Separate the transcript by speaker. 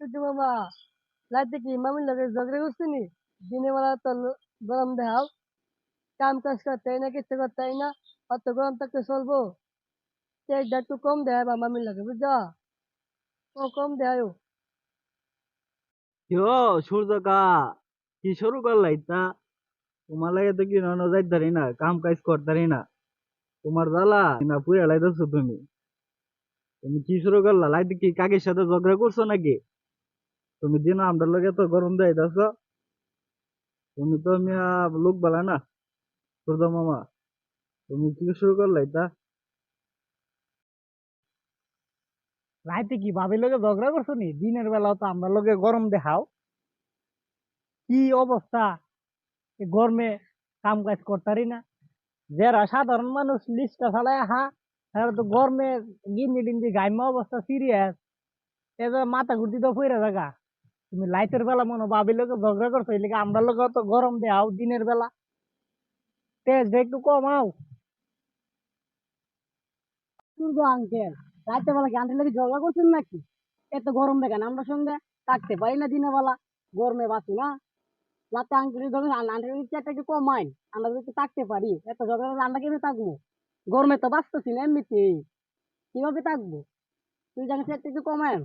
Speaker 1: সূর্য মামা রাতে কি মামির লগে ঝগড়া করছিনি দিনের বেলা তো গরম দেখাও কাম কাজ করতে হয় না কিছু করতে হয় না অত গরম থাকতে চলবো তেলটা একটু কম দেয় বা মামির লগে বুঝছো ও কম দেয়
Speaker 2: ইয়ো সূর্য কা কি শুরু করলাই তা তোমার লাগে তো কি নন যাইতারি না কাম কাজ করতারি না তোমার জ্বালা না পুরা লাইতেছো তুমি তুমি কি শুরু করলা লাইতে কি কাকের সাথে ঝগড়া করছো নাকি তুমি দিন আমরা লগে তো গরম দেখাইতেছ তুমি তো মিয়া লোক বলা না সূর্য মামা তুমি কি শুরু করলাই তা
Speaker 3: রাইতে কি ভাবির লগে ঝগড়া করছো নি দিনের বেলাও তো আমরা লগে গরম দেখাও কি অবস্থা এই গরমে কাম কাজ করতারি না যারা সাধারণ মানুষ লিস্টটা চালায় তারা তো গরমে গিন্নি টিন্দি গাইমা অবস্থা সিরিয়াস এবার মাথা ঘুরতি তো ফইরা থাকা তুমি লাইটের বেলা মনে হয় ভাবির লগে ঝগড়া করছো এই লিগে আমরা লগে তো গরম দেখাও দিনের বেলা তেজটা একটু কমাও।
Speaker 1: সূর্য আঙ্কেল রাতে বেলা কি আন্টির লগে ঝগড়া করছেন নাকি এত গরম দেখেন আমরা সঙ্গে থাকতে পারি না দিনের বেলা গরমে বাঁচি না রাতে আঙ্কেল ধরুন আন্টির চেয়ারটা একটু কমাইন আমরা যদি একটু থাকতে পারি এত ঝগড়া করলে আমরা কেমনি থাকবো গরমে তো বাঁচতেছি না এমনিতেই কিভাবে থাকবো তুই জানিস চেয়ারটা একটু কমায়েন